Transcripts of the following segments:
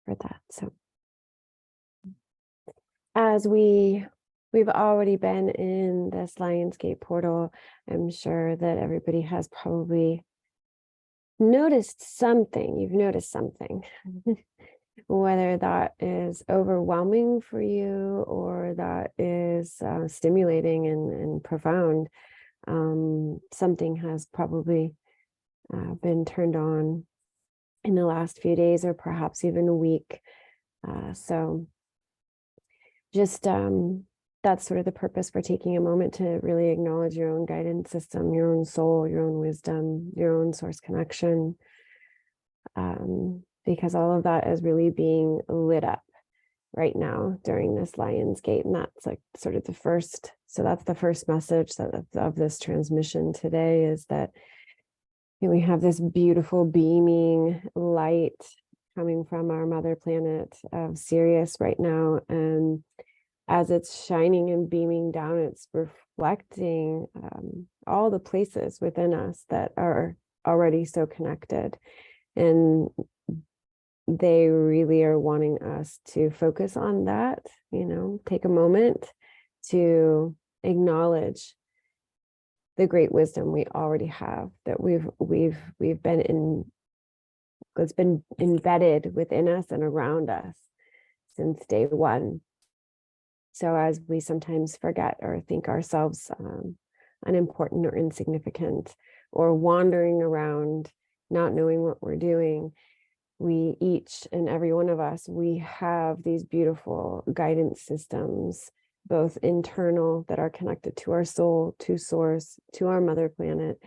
for that. So as we've already been in this Lionsgate portal, I'm sure that everybody has probably noticed something. You've noticed something. Whether that is overwhelming for you or that is stimulating and profound, something has probably been turned on in the last few days or perhaps even a week. So just that's sort of the purpose for taking a moment to really acknowledge your own guidance system, your own soul, your own wisdom, your own source connection. Because all of that is really being lit up right now during this Lion's Gate. And that's like sort of the first, so that's the first message of this transmission today, is that we have this beautiful beaming light coming from our mother planet of Sirius right now. And as it's shining and beaming down, it's reflecting all the places within us that are already so connected. And they really are wanting us to focus on that, take a moment to acknowledge the great wisdom we already have, that we've been in, it's been embedded within us and around us since day one. So as we sometimes forget or think ourselves unimportant or insignificant or wandering around, not knowing what we're doing, we each and every one of us, we have these beautiful guidance systems, both internal that are connected to our soul, to source, to our mother planet,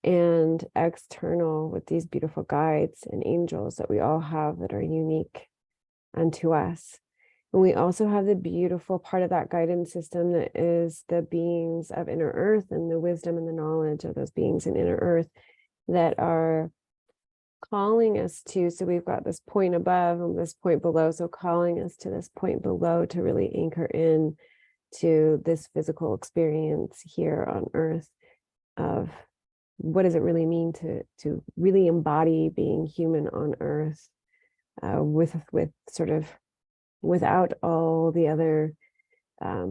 and external with these beautiful guides and angels that we all have that are unique unto us. And we also have the beautiful part of that guidance system that is the beings of inner earth and the wisdom and the knowledge of those beings in inner earth that are calling us to, so we've got this point above and this point below, so calling us to this point below to really anchor in to this physical experience here on earth of what does it really mean to really embody being human on earth, with sort of without all the other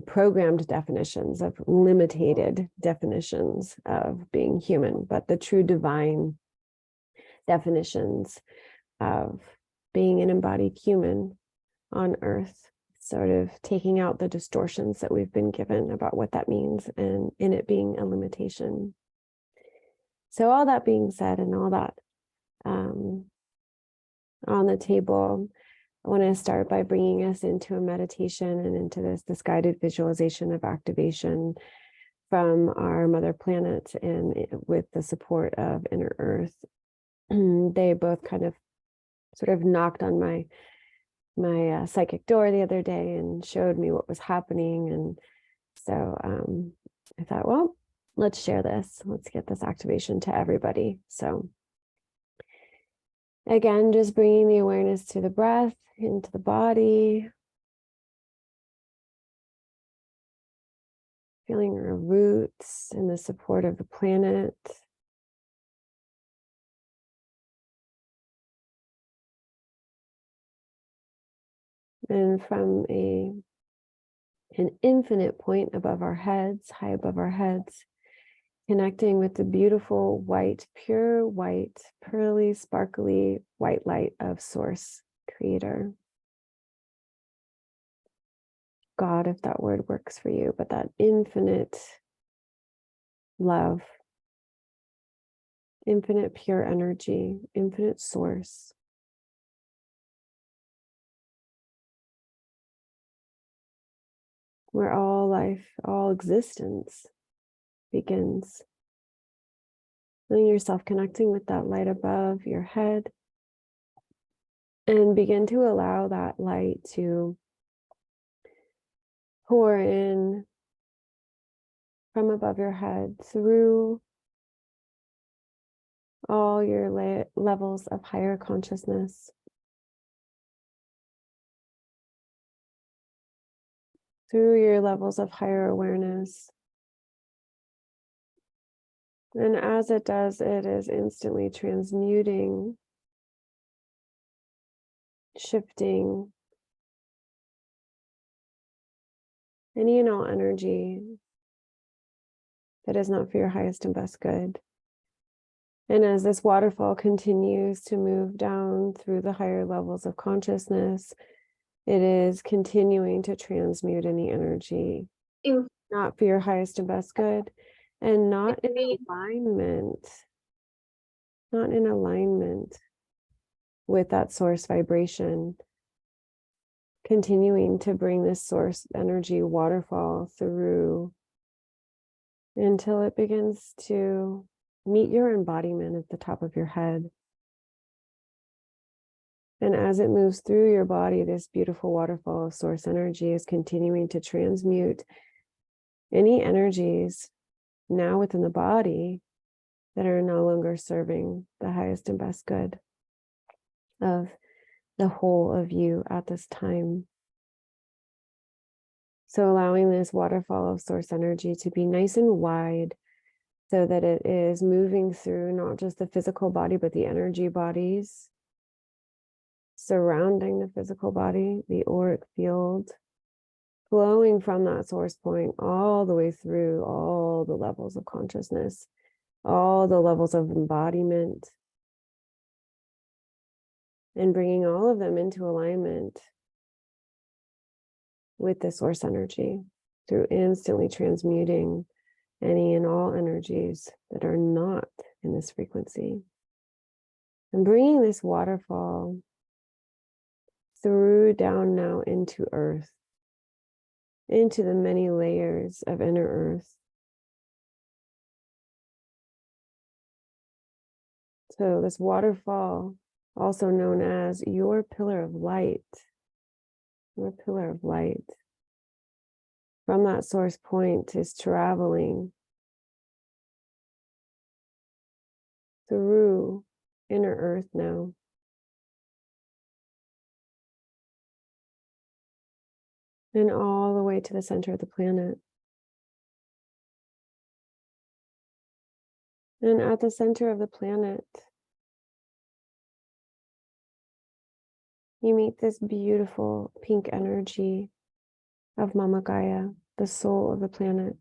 programmed definitions of limited definitions of being human, but the true divine definitions of being an embodied human on earth, sort of taking out the distortions that we've been given about what that means, and in it being a limitation. So all that being said, and all that on the table, I want to start by bringing us into a meditation and into this guided visualization of activation from our mother planet, and with the support of inner earth. They both kind of sort of knocked on my psychic door the other day and showed me what was happening. And so I thought, well, let's share this. Let's get this activation to everybody. So again, just bringing the awareness to the breath, into the body, feeling our roots and the support of the planet. And from an infinite point above our heads, high above our heads, connecting with the beautiful white, pure white, pearly, sparkly white light of Source, Creator. God, if that word works for you, but that infinite love, infinite pure energy, infinite source. Where all life, all existence begins. Feeling yourself connecting with that light above your head, and begin to allow that light to pour in from above your head through all your levels of higher consciousness, through your levels of higher awareness. And as it does, it is instantly transmuting, shifting any and all energy that is not for your highest and best good. And as this waterfall continues to move down through the higher levels of consciousness, it is continuing to transmute any energy not for your highest and best good, and not in alignment with that source vibration, continuing to bring this source energy waterfall through until it begins to meet your embodiment at the top of your head. And as it moves through your body, this beautiful waterfall of source energy is continuing to transmute any energies now within the body that are no longer serving the highest and best good of the whole of you at this time. So allowing this waterfall of source energy to be nice and wide so that it is moving through not just the physical body, but the energy bodies surrounding the physical body, the auric field, flowing from that source point all the way through all the levels of consciousness, all the levels of embodiment, and bringing all of them into alignment with the source energy through instantly transmuting any and all energies that are not in this frequency. And bringing this waterfall through down now into earth, into the many layers of inner earth. So this waterfall, also known as your pillar of light, from that source point is traveling through inner earth now. And all the way to the center of the planet. And at the center of the planet, you meet this beautiful pink energy of Mama Gaia, the soul of the planet.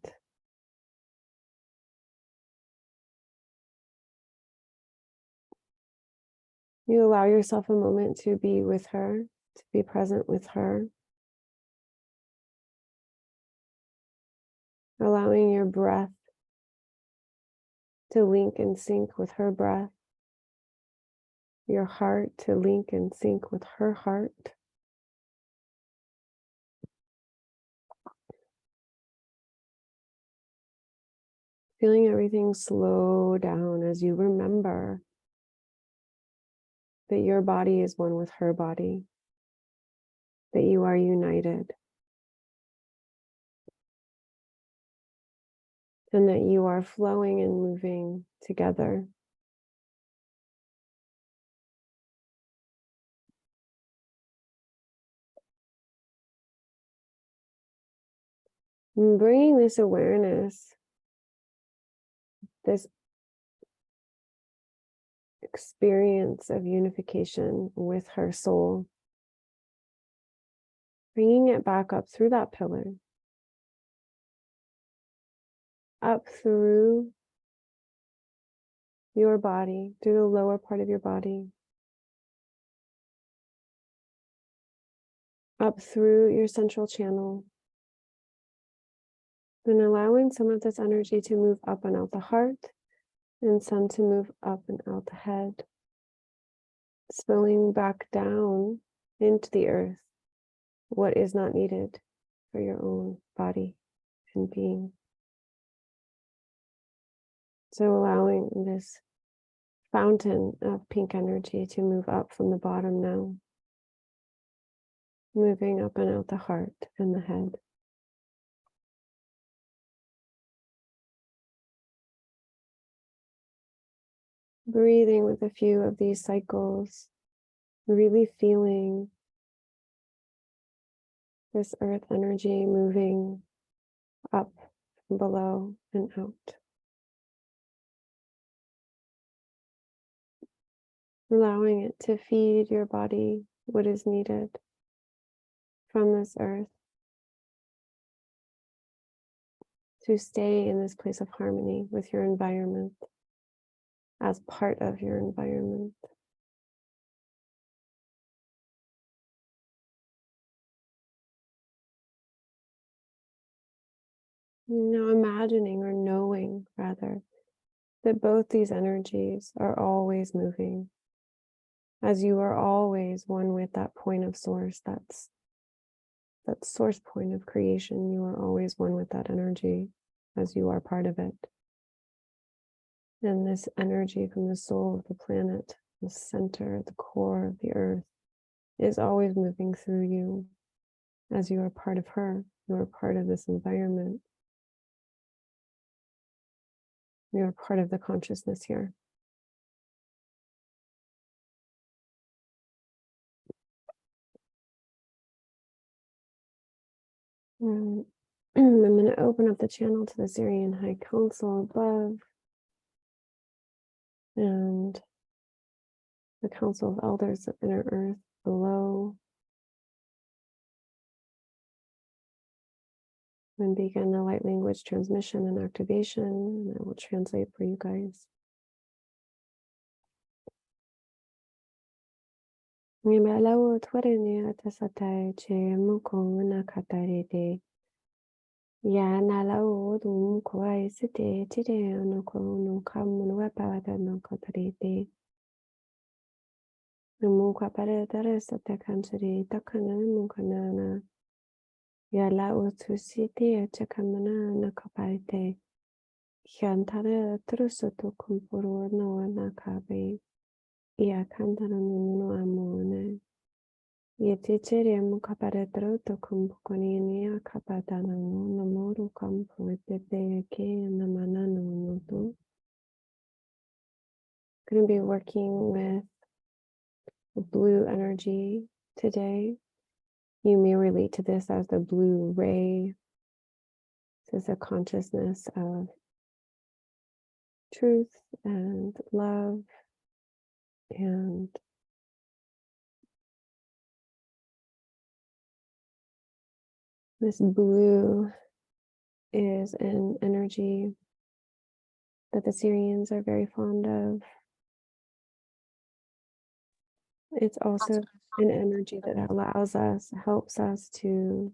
You allow yourself a moment to be with her, to be present with her. Allowing your breath to link and sync with her breath. Your heart to link and sync with her heart. Feeling everything slow down as you remember that your body is one with her body, that you are united, and that you are flowing and moving together. And bringing this awareness, this experience of unification with her soul, bringing it back up through that pillar, up through your body, through the lower part of your body, up through your central channel, and allowing some of this energy to move up and out the heart, and some to move up and out the head, spilling back down into the earth what is not needed for your own body and being. So allowing this fountain of pink energy to move up from the bottom now, moving up and out the heart and the head. Breathing with a few of these cycles, really feeling this earth energy moving up and below and out. Allowing it to feed your body what is needed from this earth to stay in this place of harmony with your environment as part of your environment. Now imagining or knowing rather that both these energies are always moving, as you are always one with that point of source, that's that source point of creation. You are always one with that energy as you are part of it. And this energy from the soul of the planet, the center, the core of the earth, is always moving through you as you are part of her. You are part of this environment. You are part of the consciousness here. I'm going to open up the channel to the Sirian High Council above and the Council of Elders of Inner Earth below, and begin the light language transmission and activation, and I will translate for you guys. Nimalawo twareni atasatai che muko nakatarede. Ya nalawo dum kwai site tire no ko no kamun wapawada no kotarede. Numu kwapare dare sate kansuri takana mukanana. Ya la utusiti chakamana na kaparite. Hyantare trusoto kumpuru no nakabe. Ia kandara no amone. Yeticere mukaparetro to kumpukoni kapadana no moru kampu pepe ke namana no to. Going to be working with blue energy today. You may relate to this as the blue ray. This is a consciousness of truth and love and this blue is an energy that the Sirians are very fond of. It's also an energy that allows us, helps us to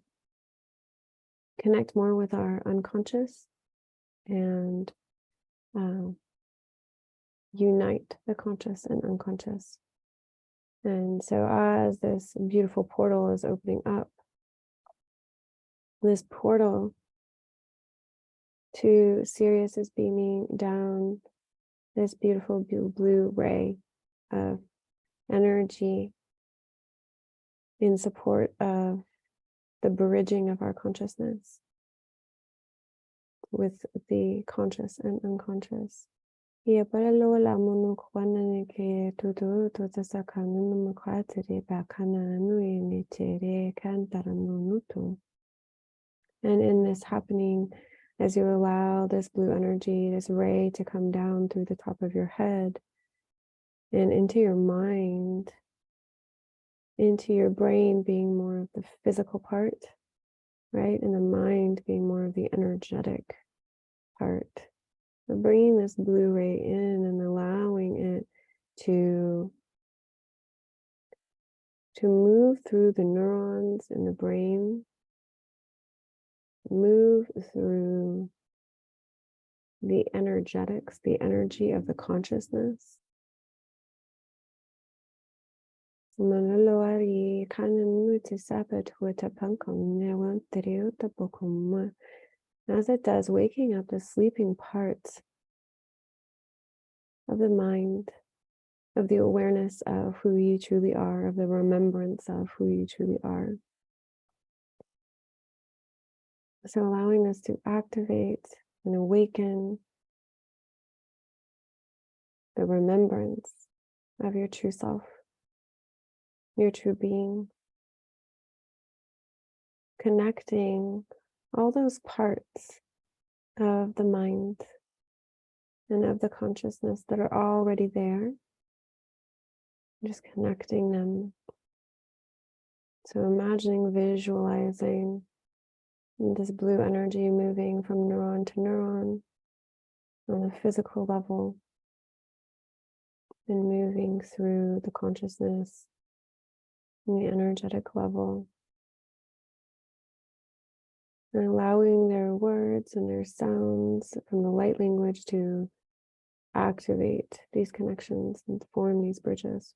connect more with our unconscious and unite the conscious and unconscious. And so as this beautiful portal is opening up, this portal to Sirius is beaming down this beautiful blue ray of energy in support of the bridging of our consciousness with the conscious and unconscious. And in this happening, as you allow this blue energy, this ray to come down through the top of your head and into your mind, into your brain being more of the physical part, right? And the mind being more of the energetic part. But bringing this blue ray in and allowing it to move through the neurons in the brain, move through the energetics, the energy of the consciousness. As it does, waking up the sleeping parts of the mind, of the awareness of who you truly are, of the remembrance of who you truly are. So allowing this to activate and awaken the remembrance of your true self, your true being, connecting all those parts of the mind and of the consciousness that are already there, just connecting them So imagining, visualizing this blue energy moving from neuron to neuron on a physical level and moving through the consciousness and the energetic level, and allowing their words and their sounds from the light language to activate these connections and form these bridges.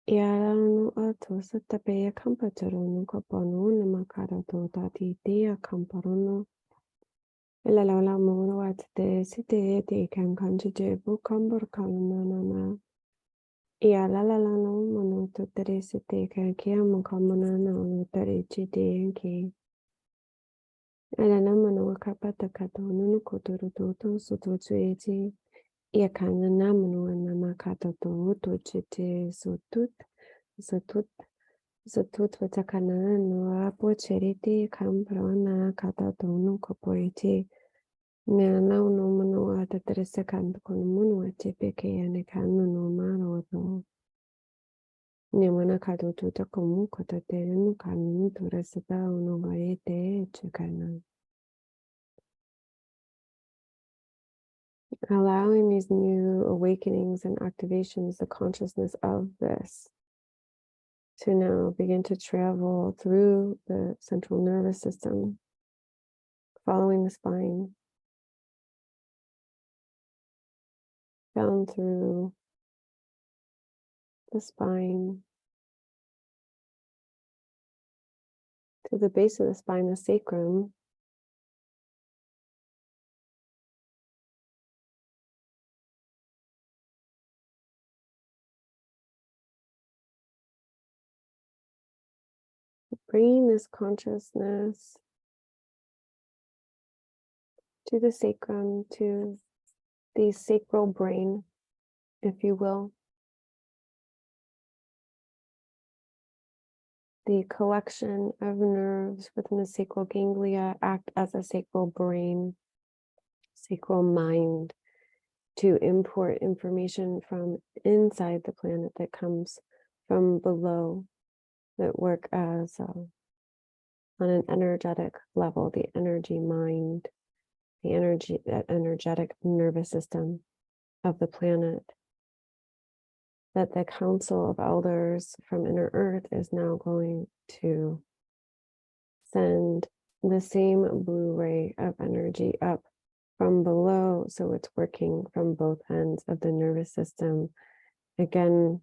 Iarano ato satapeya kampatorono kapono namakara to tati dea kamparono. Ilala mono at de site de can conjure book cambor kalmanana. Ialala no mono to tere site can kiam kamanana no tere chite enki. Ilala mono kapata katono no kotoro toto soto chueti. Ia kana namano namakata to to chite sotut. Sotut watakana no apo cheriti kamprona kata tono kopoiti. Nana no mono ata teresa kan con mono atipeke ane kanu no maro to. Nemana kato tuta komu kota terenu kanu turesata uno varete chekana. Allowing these new awakenings and activations, the consciousness of this, to now begin to travel through the central nervous system, following the spine, down through the spine, to the base of the spine, the sacrum, bringing this consciousness to the sacrum, to the sacral brain, if you will. The collection of nerves within the sacral ganglia act as a sacral brain, sacral mind, to import information from inside the planet that comes from below, that work as on an energetic level, the energy mind, the energetic nervous system of the planet, that the Council of Elders from Inner Earth is now going to send the same blue ray of energy up from below, so it's working from both ends of the nervous system, again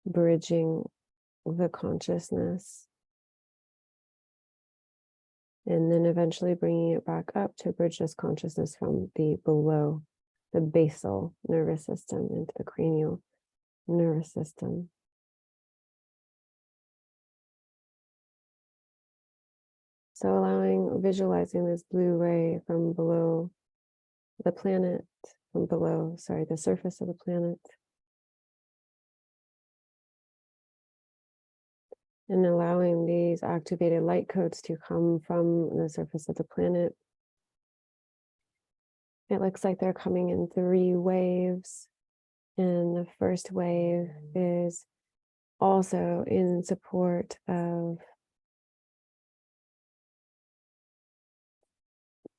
bridging the consciousness, and then eventually bringing it back up to bridge this consciousness from the below, the basal nervous system, into the cranial nervous system. So visualizing this blue ray from below the planet, the surface of the planet, and allowing these activated light codes to come from the surface of the planet. It looks like they're coming in 3 waves, and the first wave is also in support of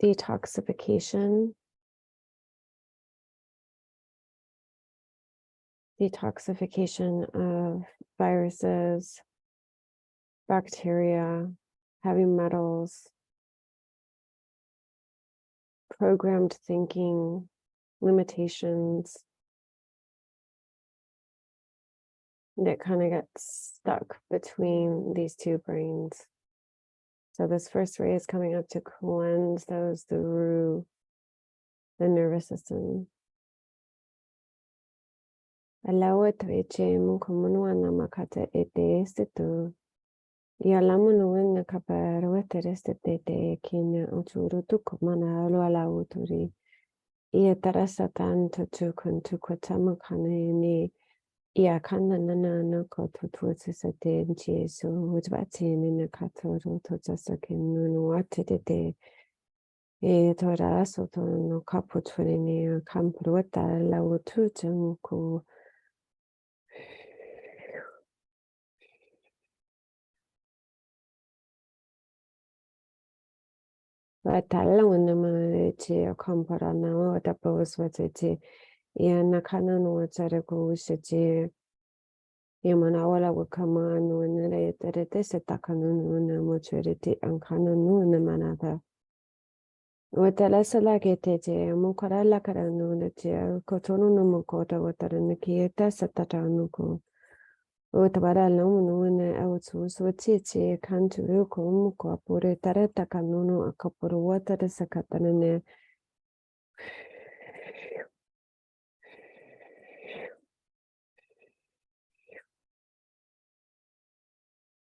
detoxification of viruses, bacteria, heavy metals, programmed thinking, limitations that kind of get stuck between these 2 brains. So this first ray is coming up to cleanse those through the nervous system. Allow it to makata ete Yalamu in the capar, what the rest of the day, Kenya, Uchuru took mana, Luala Uturi. Ia tarasatan tutu kuntu kutama kanini. Ia kanana no koto tuasate jesu wutbati nina katoro totasakin nunu watete. E tora soto no kaputuni kampruata la ututu. Watala te komparana wata pos watete ia nakana no watareko ushete yamana wala wakama no nere terete setakano no na mocherete ankano no na manata watala sala ketete mukara la karano na te kotono no mukota watara nikieta satata ko Utabara launu na autu swatiti kantu yuko muko apure tareta kanunu akapuru watara sakatana.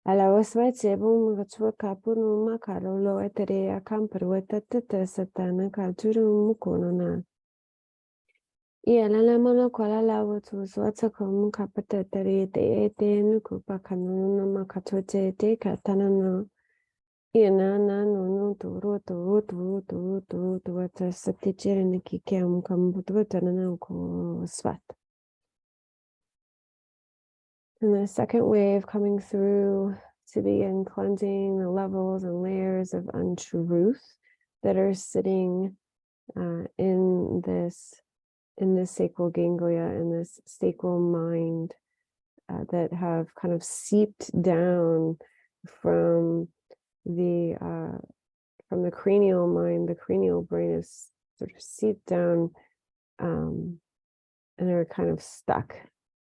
Alla oswetse bum gachwa kapunu makalo lo etere akampuru watata satana kalturu mukono na. Ia lala mono kola la watu swatsa komu kapata tere te ete nuku pakanunu makatote te katana no. Ia na no tu wata satichere ni kike kambutu watana na ko swat. And the second wave coming through to begin cleansing the levels and layers of untruth that are sitting in this sacral ganglia, in this sacral mind that have kind of seeped down from the cranial mind. The cranial brain is sort of seeped down and are kind of stuck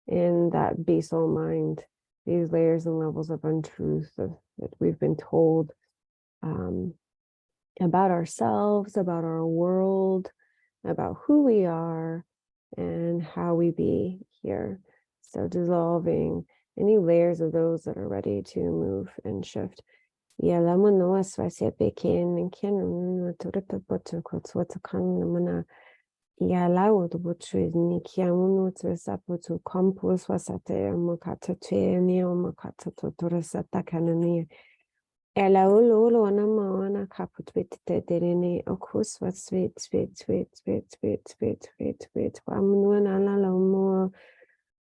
in that basal mind, these layers and levels of untruth that we've been told about ourselves, about our world, about who we are and how we be here. So dissolving any layers of those that are ready to move and shift. Yeah, ia lau tu butsu ni kia munu tu sapu tu kompus wasate makata te ni o makata tu turasata kanani. E la ulu wana mawana kaput bit te derini o kus wat sweet. Wamunuana la la mo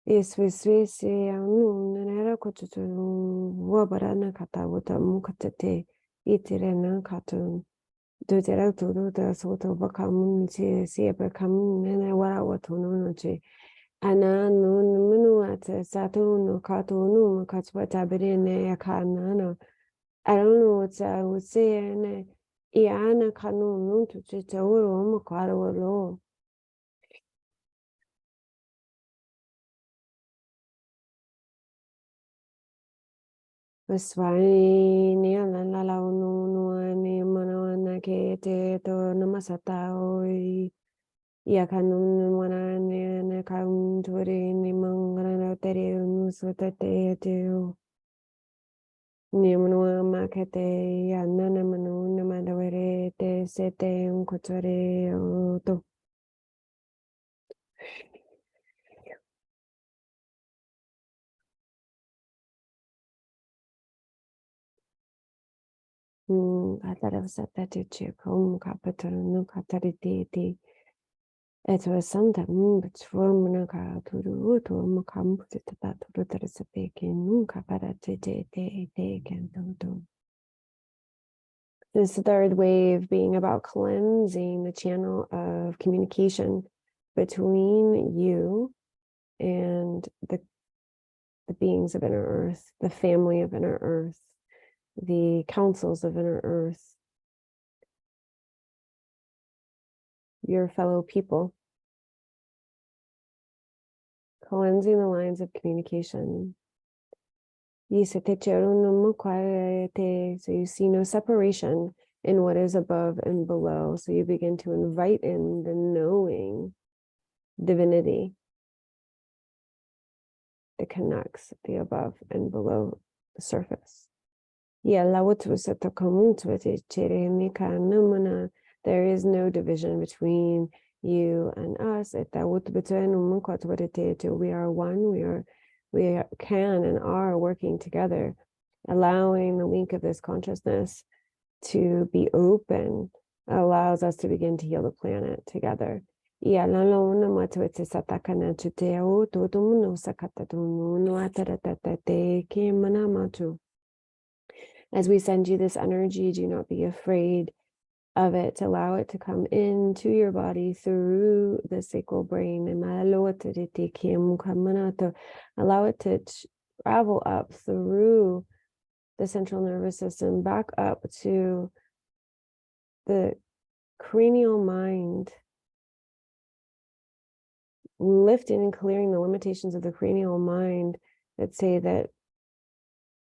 is we se anu nera kutu wabarana kata wata mukatate itirena katun. Dutera todo da soto bakamun si bakamun nene wara watono che ana no munu at sato no kato no katswata berene yakana no I don't know what I would say ne iana kanu no to che oro mo karo lo Swai ni ala la la no ni mana na ke te to namasata oi Ia kanun wana ne kaun tori ni mangana tere nusuta te teo. Ni manua makete ya nana manu na madawere te sete un kotore o to. Atara sata te che kom kapatara no katari te. Eto santa but formana ka turu to mo kamputa ta turu tara sapeke nunca para te kento. This third wave being about cleansing the channel of communication between you and the beings of inner earth, the family of inner earth, the councils of inner earth, your fellow people, cleansing the lines of communication. So you see no separation in what is above and below. So you begin to invite in the knowing divinity that connects the above and below the surface. There is no division between you and us. We are one. We can and are working together, allowing the link of this consciousness to be open allows us to begin to heal the planet together. As we send you this energy, do not be afraid of it. Allow it to come into your body through the sacral brain. Allow it to travel up through the central nervous system, back up to the cranial mind, lifting and clearing the limitations of the cranial mind that say that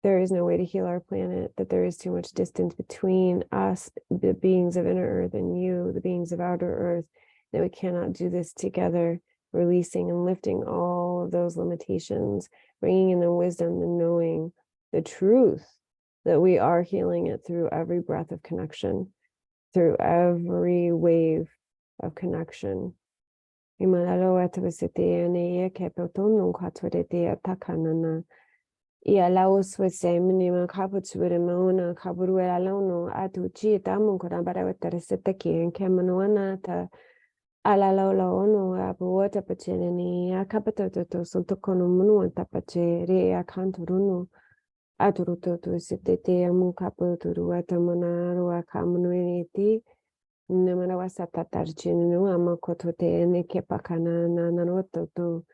there is no way to heal our planet, that there is too much distance between us, the beings of inner earth, and you, the beings of outer earth, that we cannot do this together, releasing and lifting all of those limitations, bringing in the wisdom, the knowing, the truth that we are healing it through every breath of connection, through every wave of connection. Ia laos wese minima kaputsure mauna kaburuela launo atu chi tamun kora barawetare seteki en kemanuana ta ala laula ono abuota pacheneni akapatoto suntokono munuanta pache re akanturunu aturuto tu setete amu kaputuru atamanaru akamunueti nemana wasata tarchinu amakotote ne kepakana nanoto tu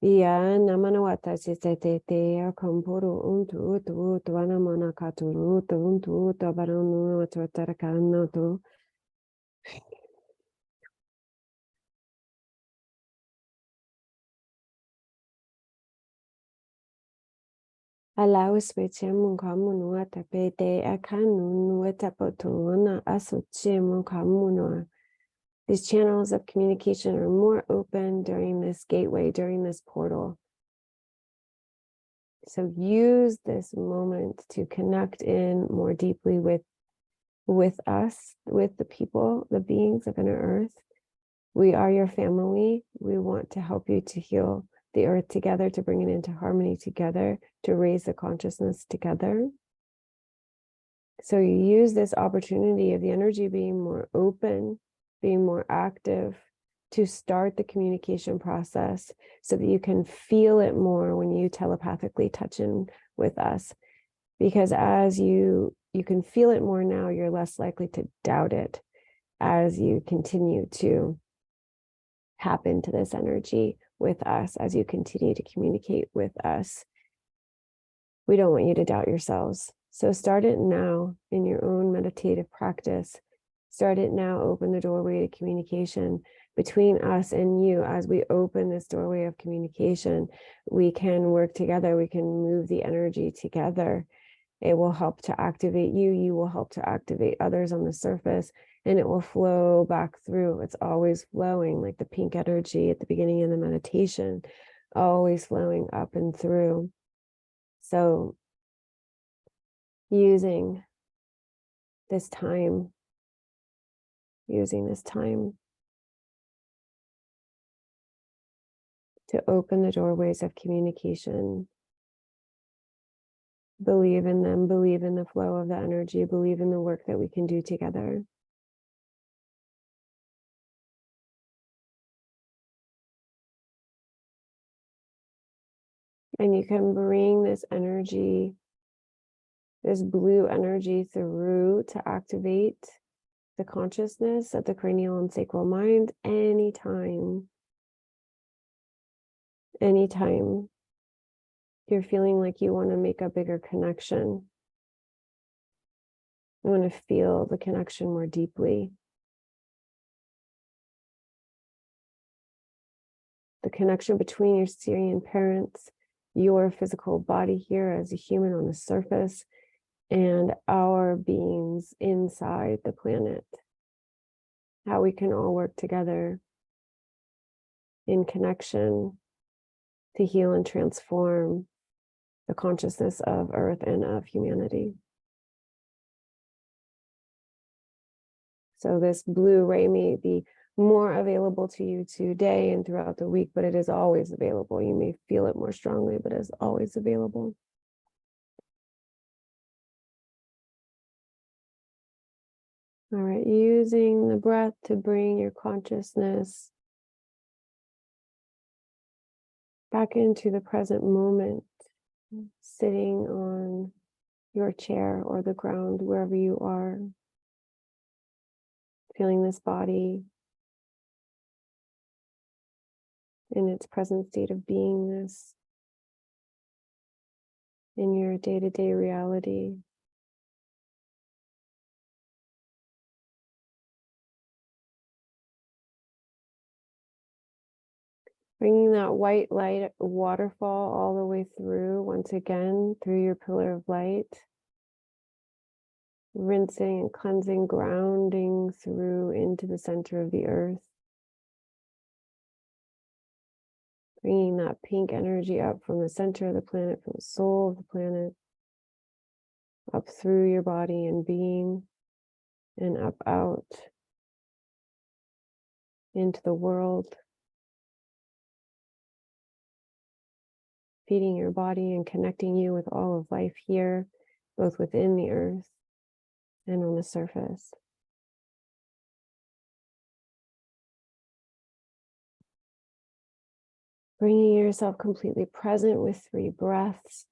Ia namana wata se te akampuru utu wana mana katuru utu abaranu watara kana tu. Allow switchemu kamunu wata pete akanu watapoto wana asuchemu kamunu. These channels of communication are more open during this gateway, during this portal. So use this moment to connect in more deeply with us, with the people, the beings of inner earth. We are your family. We want to help you to heal the earth together, to bring it into harmony together, to raise the consciousness together. So you use this opportunity of the energy being more open, being more active, to start the communication process so that you can feel it more when you telepathically touch in with us. Because as you can feel it more now, you're less likely to doubt it as you continue to tap into this energy with us, as you continue to communicate with us. We don't want you to doubt yourselves. So start it now in your own meditative practice. Start it now, open the doorway to communication between us and you. As we open this doorway of communication, we can work together, we can move the energy together. It will help to activate you, you will help to activate others on the surface, and it will flow back through. It's always flowing, like the pink energy at the beginning of the meditation, always flowing up and through. So using this time to open the doorways of communication. Believe in them, believe in the flow of the energy, believe in the work that we can do together. And you can bring this energy, this blue energy through to activate the consciousness of the cranial and sacral mind anytime you're feeling like you want to make a bigger connection. You want to feel the connection more deeply. The connection between your Sirian parents, your physical body here as a human on the surface, and our beings inside the planet. How we can all work together in connection to heal and transform the consciousness of Earth and of humanity. So this blue ray may be more available to you today and throughout the week, but it is always available. You may feel it more strongly, but it's always available. All right, using the breath to bring your consciousness back into the present moment, sitting on your chair or the ground, wherever you are, feeling this body in its present state of beingness in your day-to-day reality. Bringing that white light waterfall all the way through, once again, through your pillar of light. Rinsing and cleansing, grounding through into the center of the earth. Bringing that pink energy up from the center of the planet, from the soul of the planet, up through your body and being, and up out into the world. Feeding your body and connecting you with all of life here, both within the earth and on the surface. Bringing yourself completely present with 3 breaths.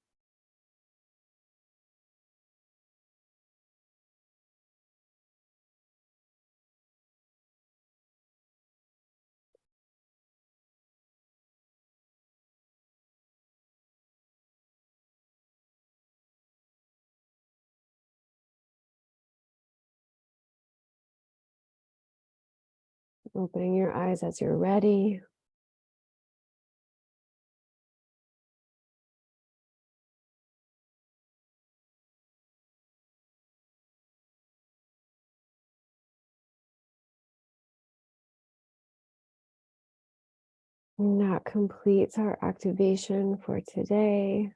Opening your eyes as you're ready. And that completes our activation for today.